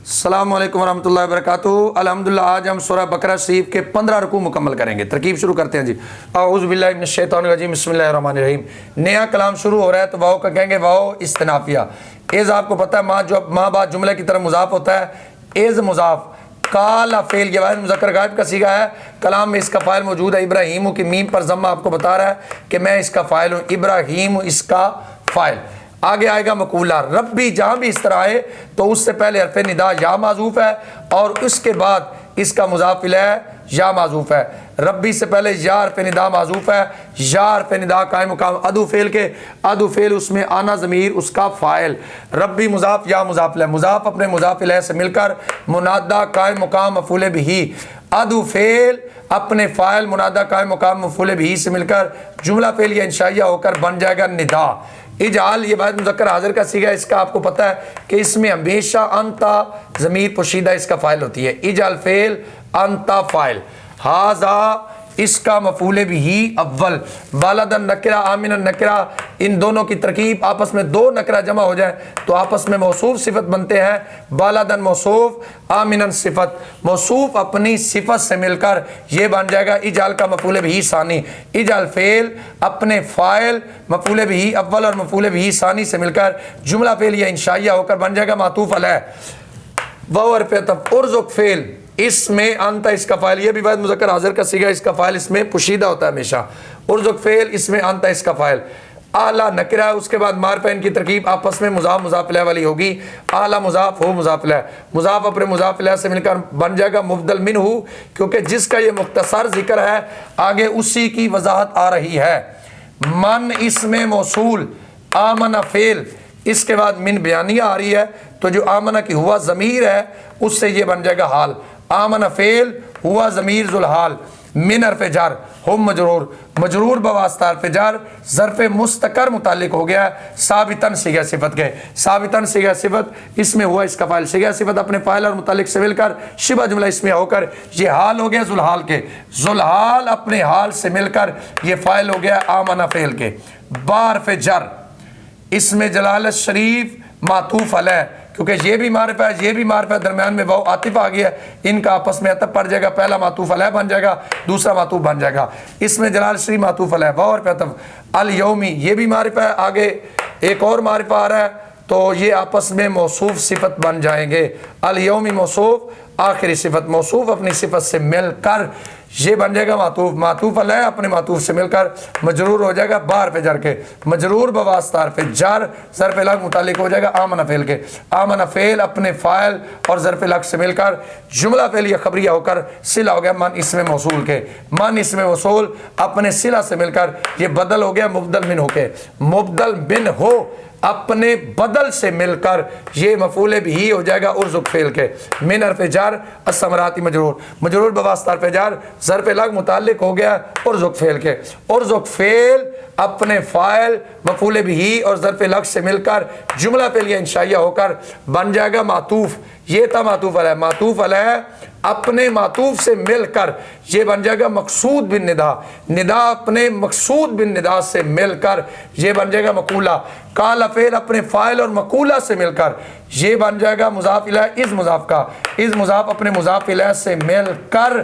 السلام علیکم ورحمۃ اللہ وبرکاتہ۔ الحمدللہ آج ہم سورہ بقرہ شریف کے 15 رکوع مکمل کریں گے۔ ترکیب شروع کرتے ہیں جی۔ اعوذ باللہ من الشیطان الرجیم، بسم اللہ الرحمن الرحیم۔ نیا کلام شروع ہو رہا ہے تو واؤ کا کہیں گے واؤ استنافیہ۔ ایز آپ کو پتہ ہے ماں بعد جملے کی طرف مضاف ہوتا ہے۔ ایز مضاف، کالا فعل یہ واحد مذکر غائب کا صیغہ ہے۔ کلام میں اس کا فاعل موجود ہے ابراہیم کی میم پر ضمہ آپ کو بتا رہا ہے کہ میں اس کا فاعل ہوں، ابراہیم اس کا فاعل۔ آگے آئے گا مقولہ ربی، جہاں بھی اس طرح آئے تو اس سے پہلے حرف ندا یا معذوف ہے اور اس کے بعد اس کا مضاف الیہ یا معذوف ہے۔ ربی سے پہلے یا حرف ندا معذوف ہے، یا حرف ندا قائم مقام ادو فعل کے، ادو فعل اس میں آنا ضمیر اس کا فاعل۔ ربی مضاف یا مضاف الیہ، مضاف اپنے مضاف الیہ سے مل کر منادہ قائم مقام مفعول بہ، ادو فعل اپنے فاعل منادہ قائم مقام مفعول بہ سے مل کر جملہ فعلیہ انشائیہ ہو کر بن جائے گا ندا۔ اجعل یہ واحد مذکر حاضر کا صیغہ ہے، اس کا آپ کو پتہ ہے کہ اس میں ہمیشہ انتا ضمیر پوشیدہ اس کا فاعل ہوتی ہے۔ اجعل فعل انتا فاعل، ھذا اس کا مفعول بہ اول، بالدن نکرہ آمنا نکرہ، ان دونوں کی ترکیب آپس میں دو نکرہ جمع ہو جائے تو آپس میں موصوف صفت بنتے ہیں۔ بالدن موصوف، آمنا صفت، موصوف اپنی صفت سے مل کر یہ بن جائے گا اجعل کا مفعول بہ ثانی۔ اجعل فعل اپنے فاعل مفعول بہ اول اور مفعول بہ ثانی سے مل کر جملہ فعلیہ انشائیہ ہو کر بن جائے گا معطوف علیہ۔ واو حرف عطف، ارزق فعل اس میں انت اس کا فاعل، یہ بھی واحد مذکر حاضر کا صیغہ، اس کا فاعل اس میں پوشیدہ ہوتا ہے ہمیشہ۔ ارزق فعل اس میں انت اس کا فاعل۔ اعلی نکرہ، اس کے بعد معرفہ، ان کی ترکیب آپس میں مضاف مضاف الیہ والی ہوگی۔ اعلی مضاف ہو مضاف الیہ، مضاف اپنے مضاف الیہ سے مل کر بن جائے گا مبدل منہ، کیونکہ جس کا یہ مختصر ذکر ہے آگے اسی کی وضاحت آ رہی ہے۔ من اسم موصول، آمن فعل، اس کے بعد من بیانیہ آ رہی ہے تو جو آمنہ کی ہوا ضمیر ہے اس سے یہ بن جائے گا حال۔ آمن فعل ہوا ضمیر ذوالحال، من حرف جر، ہم مجرور، مجرور بواسطہ حرف جر، ظرف مستقر متعلق ہو گیا ثابتاً صیغہ صفت کے۔ ثابتاً صیغہ صفت اس میں ہوا اس کا فاعل، صیغہ صفت اپنے فاعل اور متعلق سے مل کر شبہ جملہ اس میں ہو کر یہ حال ہو گیا ذوالحال کے۔ ذوالحال اپنے حال سے مل کر یہ فاعل ہو گیا آمنہ فعل کے۔ با حرف جر، اس میں جلالت شریف معطوف علیہ، کیونکہ یہ بھی معرفہ ہے یہ بھی معرفہ ہے، درمیان میں واو عاطف آ گیا ہے، ان کا آپس میں عطف پڑ جائے گا، پہلا معطوف علیہ بن جائے گا، دوسرا معطوف بن جائے گا۔ اس میں جلال شریف معطوف علیہ، واو اور عطف۔ الیومی یہ بھی معرفہ ہے، آگے ایک اور معرفہ آ رہا ہے تو یہ آپس میں موصوف صفت بن جائیں گے۔ الیومی موصوف، آخری صفت، موصوف اپنی صفت سے مل کر یہ بن جائے گا معطوف، معطوف علیہ اپنے معطوف سے مل کر مجرور ہو جائے گا با حرف جر کے، مجرور بواسطہ حرف جر، ظرف لگ متعلق ہو جائے گا آمنہ فعل کے۔ آمنہ فعل اپنے فاعل اور ظرف لگ سے مل کر جملہ فعلیہ خبریہ ہو کر صلہ ہو گیا من اسم موصول کے۔ من اسم موصول اپنے صلہ سے مل کر یہ بدل ہو گیا مبدل من ہو کے۔ مبدل من ہو اپنے بدل سے مل کر یہ مفعول بہ ہو جائے گا ارزق فعل کے۔ من حرف جر الثمراتی مجرور، مجرور بواسطہ حرف جر، ظرف لگ متعلق ہو گیا ارزق فعل کے۔ ارزق فعل اپنے فاعل مفعول بہ اور ظرف لگ سے مل کر جملہ فعلیہ انشائیہ ہو کر بن جائے گا معطوف۔ یہ تھا معطوف علیہ، معطوف علیہ اپنے معطوف سے مل کر یہ بن جائے گا مقصود بن ندا، ندا اپنے مقصود بن ندا سے مل کر یہ بن جائے گا مقولہ۔ قال فعل اپنے فاعل اور مقولہ سے مل کر یہ بن جائے گا مضاف الیہ از مضاف کا، از مضاف اپنے مضاف الیہ سے مل کر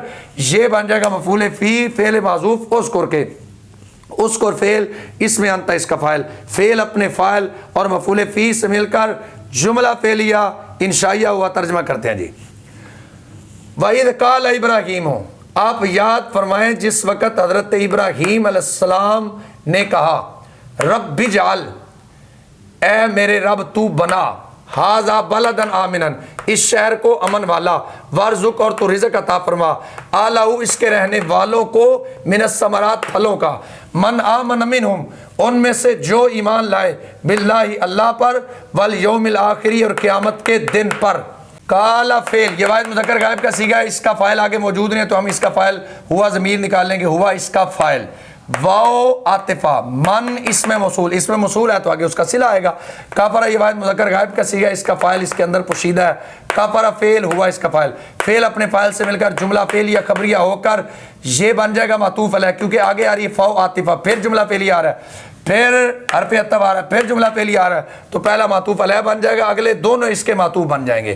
یہ بن جائے گا مفعول فی فعل معذوف اذکر کے۔ اذکر فعل اس میں انت اس کا فاعل، فعل اپنے فاعل اور مفعول فی سے مل کر جملہ فعلیہ انشائیہ ہوا ترجمہ کرتے ہیں جی۔ وَإِذْ قَالَ ابراہیم، آپ یاد فرمائیں جس وقت حضرت ابراہیم علیہ السلام نے کہا رب اجعل، اے میرے رب تو بنا، ھذا بلدن آمنا، اس شہر کو امن والا، وارزق اور تو رزق عطا فرما، آلہ اس کے رہنے والوں کو من الثمرات پھلوں کا، من آمن منہم ان میں سے جو ایمان لائے، باللہ اللہ پر، والیوم الآخری اور قیامت کے دن پر۔ کالا فعل یہ واحد مذکر غائب کا صیغہ ہے، اس کا فاعل آگے موجود نہیں تو ہم اس کا فاعل ہوا ضمیر نکال لیں گے، ہوا اس کا فاعل۔ واو عاطفہ، من اسم موصول، اسم موصول ہے تو آگے اس کا صلہ آئے گا۔ کافرہ یہ واحد مذکر غائب کا صیغہ ہے، اس کا فاعل اس کے اندر پوشیدہ ہے۔ کافرہ فعل ہوا اس کا فاعل، فعل اپنے فاعل سے مل کر جملہ فعلیہ خبریہ ہو کر یہ بن جائے گا معطوف علیہ، کیونکہ آگے آ رہی ہے فاء عاطفہ، پھر جملہ فعلیہ آ رہا ہے، پھر حرف عطف آ رہا ہے، پھر جملہ فعلیہ آ رہا ہے تو پہلا معطوف علیہ بن جائے گا، اگلے دونوں اس کے معطوف بن جائیں گے۔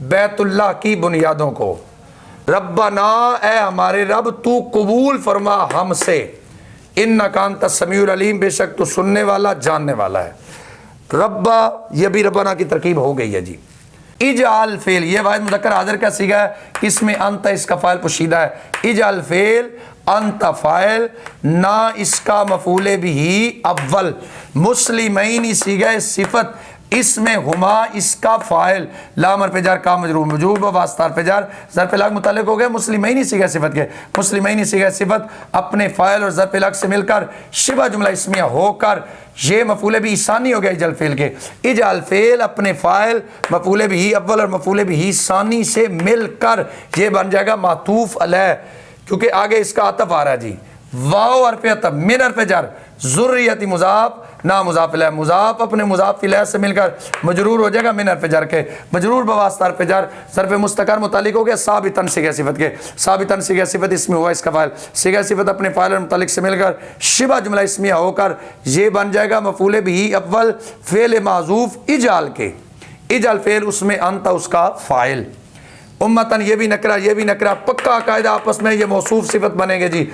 بیت اللہ کی بنیادوں کو۔ ربنا اے ہمارے رب تو قبول فرما ہم سے، انکا انت السمیع العلیم بے شک تو سننے والا جاننے والا ہے۔ ربا یہ بھی ربنا کی ترکیب ہو گئی ہے جی۔ اجعل فعل یہ واحد مذکر حاضر کا صیغہ ہے، اس میں انت اس کا فاعل پوشیدہ ہے۔ اجعل فعل انت فاعل نہ اس کا مفعول بھی اول، مسلمین صیغہ صفت اس میں ہما اس کا فاعل، لام حرف جر کا مجرور مجرور بواسطہ حرف جر ظرف لاغ متعلق ہو گئے مسلمین صیغہ صفت کے، مسلمین صیغہ صفت اپنے فاعل اور ظرف لاغ سے مل کر شبہ جملہ اسمیہ ہو کر یہ مفعول بھی ثانی ہو گیا اجعل فعل کے۔ اجعل فعل اپنے فاعل مفعول بھی اول اور مفعول بھی ثانی سے مل کر یہ بن جائے گا معطوف علیہ، کیونکہ آگے اس کا عطف آ رہا ہے جی۔ واو حرف عطف من حرف جر ذریتی مضاف نا مضاف الیہ، مضاف اپنے مضاف الیہ سے مل کر مجرور ہو جائے گا من حرف جر کے، مجرور بواسطہ حرف جر ظرف مستقر متعلق ہو گیا ثابتاً صیغہ صفت کے، ثابتاً صیغہ صفت اس میں ہوا اس کا فاعل، صیغہ صفت اپنے فاعل اور متعلق سے مل کر شبہ جملہ اسمیہ ہو کر یہ بن جائے گا مفعول بھی اول فعل معذوف اجعل کے۔ اجعل فعل اس میں انت اس کا فاعل، امتن یہ بھی نکرہ پکا قاعدہ آپس میں یہ موصوف صفت بنے گے جی۔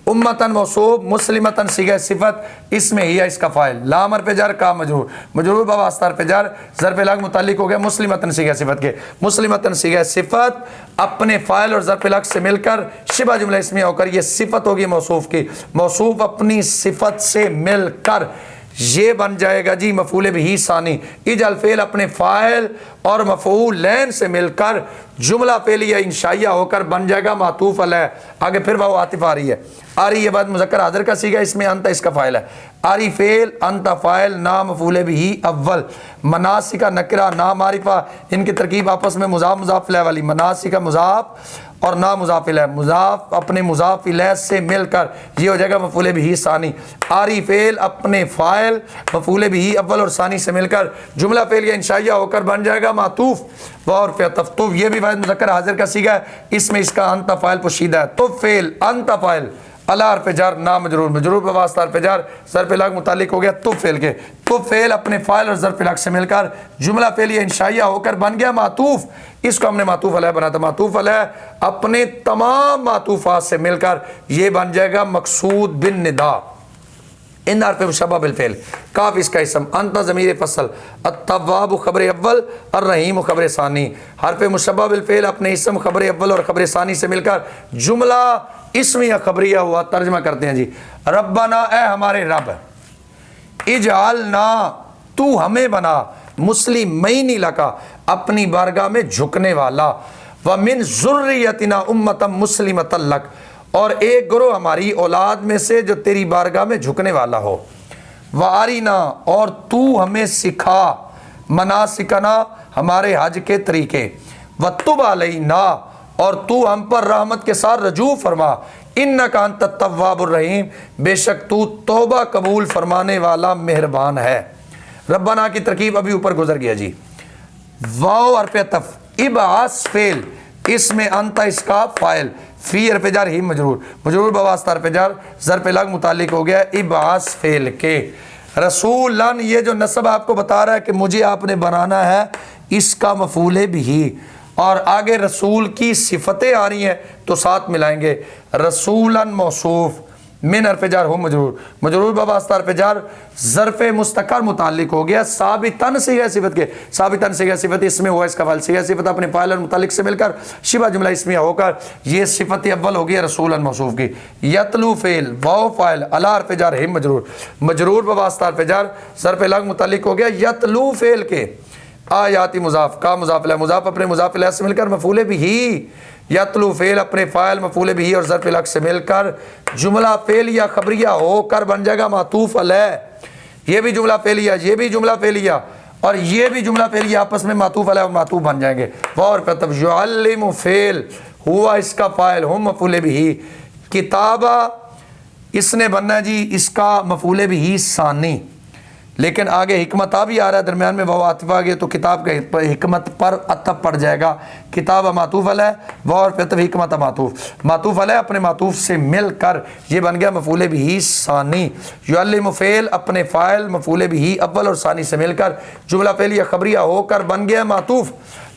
امتن موصوف مسلمتن صیغہ صفت اس میں ہی ہے اس کا فاعل، لام حرف جر کا مجرور مجرور بواسطہ حرف جر ظرف لاغ متعلق ہو گیا مسلمتن صیغہ صفت کے، مسلمتن صیغہ صفت اپنے فاعل اور ظرف لاغ سے مل کر شبہ جملہ اسمیہ ہو کر یہ صفت ہوگی موصوف کی، موصوف اپنی صفت سے مل کر یہ بن جائے گا جی مفعول بھی ثانی۔ اجعل فعل اپنے فاعل اور مفعولین سے مل کر جملہ فعلیہ انشائیہ ہو کر بن جائے گا معطوف علیہ۔ آگے پھر وہ عاطف آ رہی ہے، آ رہی ہے بعد مذکر حاضر کا صیغہ اس میں انت اس کا فاعل ہے، آری فعل انت فاعل نا مفعول بھی اول، مناسک نکرہ نا معرفہ ان کی ترکیب آپس میں مضاف مضاف الیہ والی، مناسک مضاف اور نا مضاف الیہ، مضاف اپنے مضاف الیہ سے مل کر یہ ہو جائے گا مفعول بھی ثانی۔ آری فعل اپنے فاعل مفعول بھی اول اور ثانی سے مل کر جملہ فعلیہ انشائیہ ہو کر بن جائے گا معطوف اور تفتف یہ بھی واحد مذکر حاضر کا صیغہ ہے، اس میں اس کا انت فاعل پوشیدہ ہے۔ تو فعل انت فاعل علی حرف جر نا مجرور مجرور بواسطہ حرف جر ظرف لاغ متعلق ہو گیا تو فعل کے، تو فعل اپنے فاعل اور ظرف لاغ سے مل کر جملہ فعلیہ انشائیہ ہو کر بن گیا معطوف، اس کو ہم نے معطوف علیہ بنا تھا، معطوف علیہ اپنے تمام معطوفات سے مل کر یہ بن جائے گا مقصود بن ندا۔ ان حرف مشبہ بالفعل، کاف اس کا اسم، انت ضمیر فصل، التواب خبر اول، الرحیم خبر ثانی، حرف مشبہ بالفعل اپنے اسم خبر اول اور خبر ثانی سے مل کر جملہ اسمیہ خبریہ ہوا۔ ترجمہ کرتے ہیں جی، ربنا اے ہمارے رب، اجعلنا تو ہمیں بنا، مسلمین لکا اپنی بارگاہ میں جھکنے والا، ومن ذریتنا امتا مسلمتا لک اور ایک گروہ ہماری اولاد میں سے جو تیری بارگاہ میں جھکنے والا ہو، وَأَرِنَا اور تو ہمیں سکھا، مناسکنا ہمارے حج کے طریقے، وَتُبْ عَلَيْنَا اور تو ہم پر رحمت کے ساتھ رجوع فرما، اِنَّكَ أَنْتَ التَّوَّابُ الرَّحِيمُ بے شک تو توبہ قبول فرمانے والا مہربان ہے۔ ربنا کی ترکیب ابھی اوپر گزر گیا جی۔ واو حرف عطف، ابعث فعل اس میں انت اس کا فاعل، فی حرف جر ہی مجرور مجرور بواسطہ حرف جر ظرف لاغ متعلق ہو گیا ابعث فعل کے۔ رسولن یہ جو نسب آپ کو بتا رہا ہے کہ مجھے آپ نے بنانا ہے، اس کا مفعول بھی، اور آگے رسول کی صفتیں آ رہی ہیں تو ساتھ ملائیں گے، رسولن موصوف من حرف جر ہو مجرور مجرور بواسطہ حرف جر ظرف مستقر متعلق ہو گیا ثابتاً صیغہ صفت کے، ثابتاً صیغہ صفت اس میں ہوا اس کا فاعل، صیغہ صفت اپنے فاعل اور متعلق سے مل کر شبہ جملہ اسمیہ ہو کر یہ صفت اول ہو گیا رسولن موصوف کی۔ یتلو فعل واو فاعل علی حرف جر ہم مجرور مجرور بواسطہ حرف جر ظرف لاغ متعلق ہو گیا یتلو فعل کے، آیاتی مضاف کا مضاف الیہ مضاف اپنے مضاف الیہ سے مل کر مفعول بھی، یتلو فعل اپنے فاعل مفعول بھی اور ظرف لاغ سے مل کر جملہ فعلیہ خبریہ ہو کر بن جائے گا معطوف علیہ، یہ بھی جملہ فعلیہ یہ بھی جملہ فعلیہ اور یہ بھی جملہ فعلیہ آپس میں معطوف علیہ اور معطوف بن جائیں گے۔ اور پھر یعلم فعل ہوا اس کا فاعل ہم مفعول بھی، کتابہ اس نے بننا جی اس کا مفعول بھی ثانی، لیکن آگے حکمت بھی آ رہا ہے درمیان میں وہ عاطف آ گیا تو کتاب کا حکمت پر عطف پڑ جائے گا، کتاب معطوف علیہ و اور پھر حکمت معطوف علیہ اپنے معطوف سے مل کر یہ بن گیا مفعول بھی ثانی۔ یعلم فعل اپنے فاعل مفعول بھی اول اور ثانی سے مل کر جملہ فعلیہ خبریہ ہو کر بن گیا معطوف